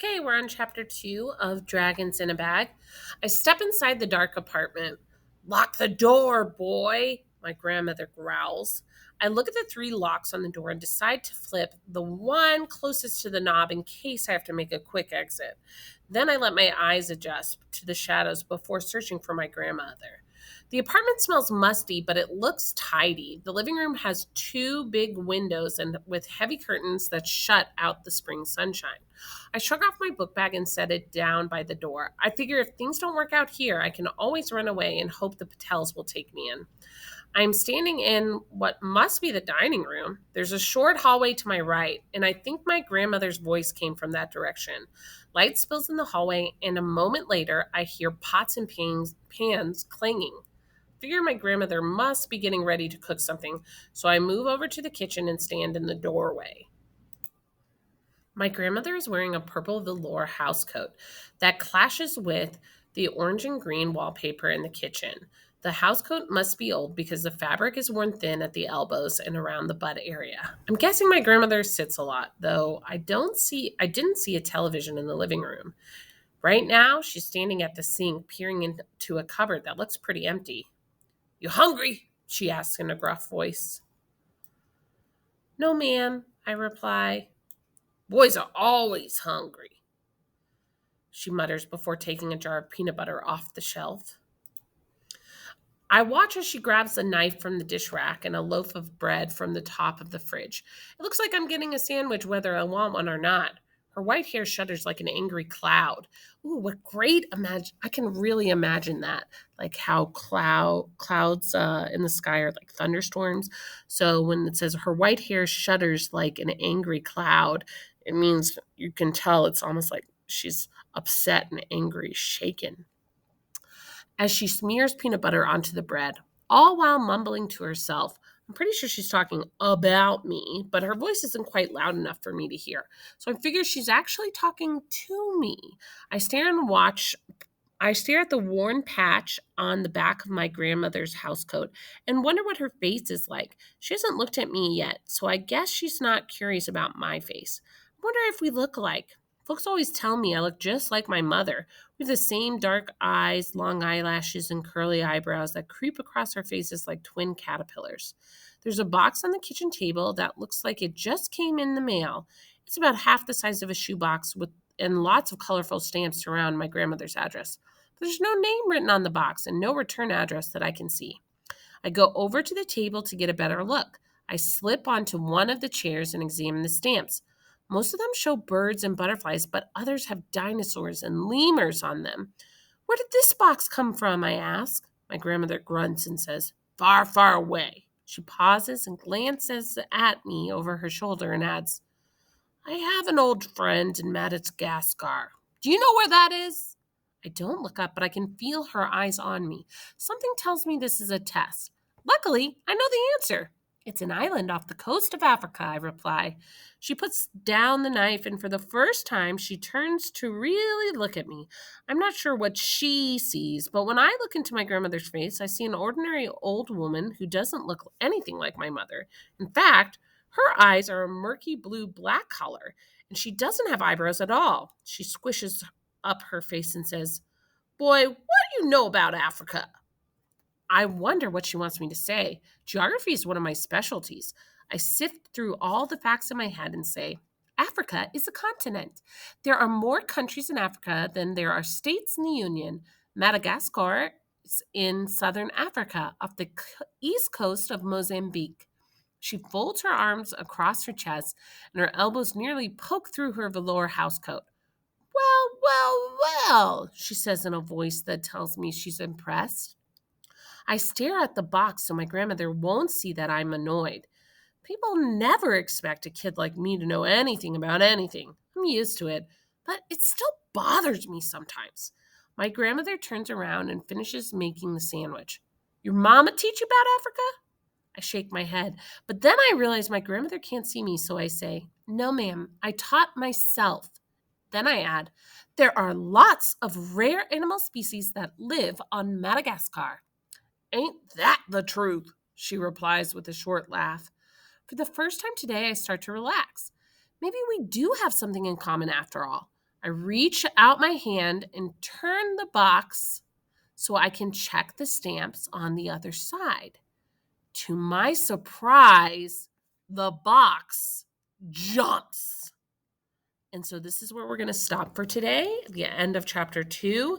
Okay, we're on chapter 2 of Dragons in a Bag. I step inside the dark apartment. Lock the door, boy, my grandmother growls. I look at the three locks on the door and decide to flip the one closest to the knob in case I have to make a quick exit. Then I let my eyes adjust to the shadows before searching for my grandmother. The apartment smells musty, but it looks tidy. The living room has two big windows and with heavy curtains that shut out the spring sunshine. I shrug off my book bag and set it down by the door. I figure if things don't work out here, I can always run away and hope the Patels will take me in. I'm standing in what must be the dining room. There's a short hallway to my right, and I think my grandmother's voice came from that direction. Light spills in the hallway, and a moment later, I hear pots and pans clanging. Figure my grandmother must be getting ready to cook something, so I move over to the kitchen and stand in the doorway. My grandmother is wearing a purple velour housecoat that clashes with the orange and green wallpaper in the kitchen. The housecoat must be old because the fabric is worn thin at the elbows and around the butt area. I'm guessing my grandmother sits a lot, though I didn't see a television in the living room. Right now, she's standing at the sink peering into a cupboard that looks pretty empty. "You hungry?" she asks in a gruff voice. "No, ma'am," I reply. "Boys are always hungry," she mutters before taking a jar of peanut butter off the shelf. I watch as she grabs a knife from the dish rack and a loaf of bread from the top of the fridge. It looks like I'm getting a sandwich whether I want one or not. Her white hair shudders like an angry cloud. Ooh, what great imagine I can really imagine that. Like how clouds in the sky are like thunderstorms. So when it says her white hair shudders like an angry cloud, it means you can tell it's almost like she's upset and angry, shaken as she smears peanut butter onto the bread, all while mumbling to herself. I'm pretty sure she's talking about me, but her voice isn't quite loud enough for me to hear. So I figure she's actually talking to me. I stare and watch. I stare at the worn patch on the back of my grandmother's housecoat and wonder what her face is like. She hasn't looked at me yet, so I guess she's not curious about my face. I wonder if we look alike. Folks always tell me I look just like my mother. We have the same dark eyes, long eyelashes, and curly eyebrows that creep across our faces like twin caterpillars. There's a box on the kitchen table that looks like it just came in the mail. It's about half the size of a shoebox with and lots of colorful stamps surround my grandmother's address. There's no name written on the box and no return address that I can see. I go over to the table to get a better look. I slip onto one of the chairs and examine the stamps. Most of them show birds and butterflies, but others have dinosaurs and lemurs on them. "Where did this box come from?" I ask. My grandmother grunts and says, "Far, far away." She pauses and glances at me over her shoulder and adds, "I have an old friend in Madagascar. Do you know where that is?" I don't look up, but I can feel her eyes on me. Something tells me this is a test. Luckily, I know the answer. "It's an island off the coast of Africa," I reply. She puts down the knife, and for the first time, she turns to really look at me. I'm not sure what she sees, but when I look into my grandmother's face, I see an ordinary old woman who doesn't look anything like my mother. In fact, her eyes are a murky blue black color, and she doesn't have eyebrows at all. She squishes up her face and says, "Boy, what do you know about Africa?" I wonder what she wants me to say. Geography is one of my specialties. I sift through all the facts in my head and say, "Africa is a continent. There are more countries in Africa than there are states in the Union. Madagascar is in southern Africa, off the east coast of Mozambique." She folds her arms across her chest, and her elbows nearly poke through her velour housecoat. "Well, well, well," she says in a voice that tells me she's impressed. I stare at the box so my grandmother won't see that I'm annoyed. People never expect a kid like me to know anything about anything. I'm used to it, but it still bothers me sometimes. My grandmother turns around and finishes making the sandwich. "Your mama teach you about Africa?" I shake my head, but then I realize my grandmother can't see me, so I say, "No, ma'am, I taught myself." Then I add, "There are lots of rare animal species that live on Madagascar." "Ain't that the truth?" she replies with a short laugh. For the first time today, I start to relax. Maybe we do have something in common after all. I reach out my hand and turn the box so I can check the stamps on the other side. To my surprise, the box jumps. And so this is where we're going to stop for today, the end of chapter 2.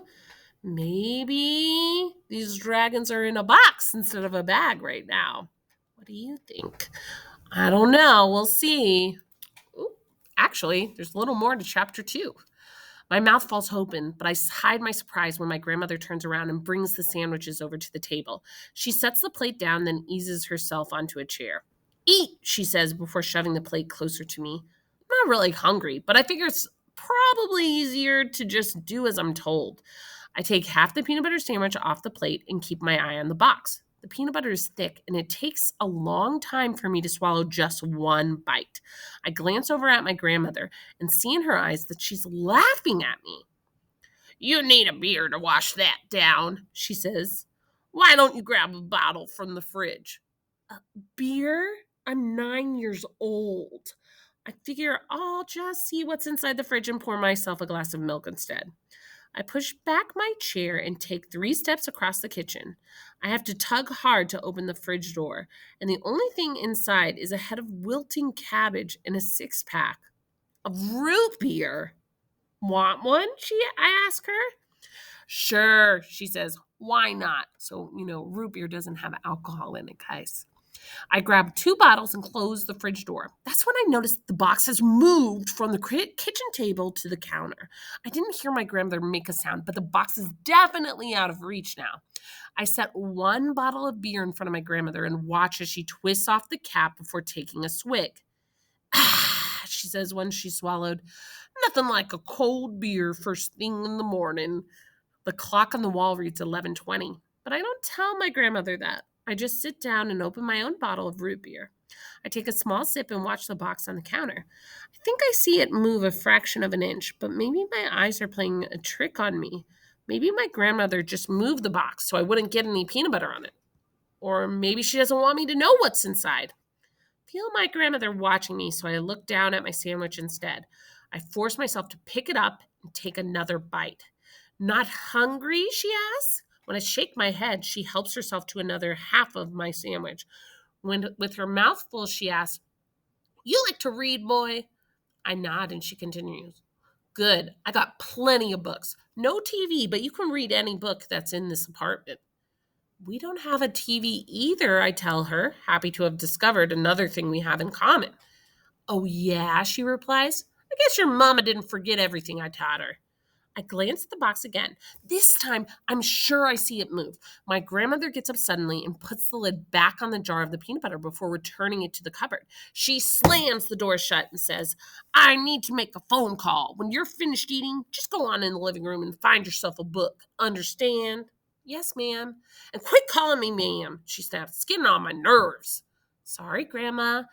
Maybe these dragons are in a box instead of a bag right now. What do you think? I don't know. We'll see. Ooh, actually, there's a little more to chapter 2. My mouth falls open, but I hide my surprise when my grandmother turns around and brings the sandwiches over to the table. She sets the plate down, then eases herself onto a chair. Eat, she says before shoving the plate closer to me. I'm not really hungry, but I figure it's probably easier to just do as I'm told. I take half the peanut butter sandwich off the plate and keep my eye on the box. The peanut butter is thick, and it takes a long time for me to swallow just one bite. I glance over at my grandmother and see in her eyes that she's laughing at me. You need a beer to wash that down, she says. Why don't you grab a bottle from the fridge? Beer? I'm 9 years old. I figure I'll just see what's inside the fridge and pour myself a glass of milk instead. I push back my chair and take 3 steps across the kitchen. I have to tug hard to open the fridge door, and the only thing inside is a head of wilting cabbage and a 6-pack of root beer. Want one? I ask her. Sure, she says. Why not? So, root beer doesn't have alcohol in it, guys. I grab 2 bottles and close the fridge door. That's when I noticed the box has moved from the kitchen table to the counter. I didn't hear my grandmother make a sound, but the box is definitely out of reach now. I set 1 bottle of beer in front of my grandmother and watch as she twists off the cap before taking a swig. Ah, she says when she swallowed. Nothing like a cold beer first thing in the morning. The clock on the wall reads 11:20, but I don't tell my grandmother that. I just sit down and open my own bottle of root beer. I take a small sip and watch the box on the counter. I think I see it move a fraction of an inch, but maybe my eyes are playing a trick on me. Maybe my grandmother just moved the box so I wouldn't get any peanut butter on it. Or maybe she doesn't want me to know what's inside. I feel my grandmother watching me, so I look down at my sandwich instead. I force myself to pick it up and take another bite. Not hungry, she asks. When I shake my head, she helps herself to another half of my sandwich. With her mouth full, she asks, You like to read, boy? I nod and she continues, Good. I got plenty of books. No TV, but you can read any book that's in this apartment. We don't have a TV either, I tell her, happy to have discovered another thing we have in common. Oh, yeah, she replies. I guess your mama didn't forget everything I taught her. I glance at the box again. This time, I'm sure I see it move. My grandmother gets up suddenly and puts the lid back on the jar of the peanut butter before returning it to the cupboard. She slams the door shut and says, I need to make a phone call. When you're finished eating, just go on in the living room and find yourself a book. Understand? Yes, ma'am. And quit calling me ma'am, she snaps. It's getting on my nerves. Sorry, Grandma.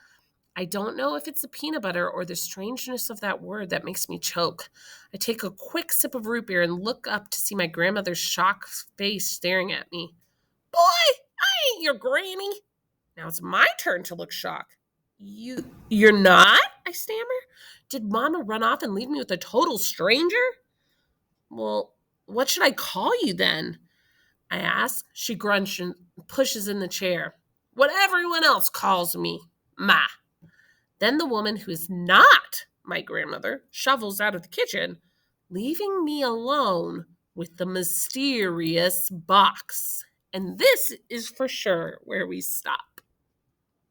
I don't know if it's the peanut butter or the strangeness of that word that makes me choke. I take a quick sip of root beer and look up to see my grandmother's shocked face staring at me. Boy, I ain't your granny. Now it's my turn to look shocked. You're not? I stammer. Did Mama run off and leave me with a total stranger? Well, what should I call you then? I ask. She grunts and pushes in the chair. What everyone else calls me, Ma. Then the woman who is not my grandmother shovels out of the kitchen, leaving me alone with the mysterious box. And this is for sure where we stop.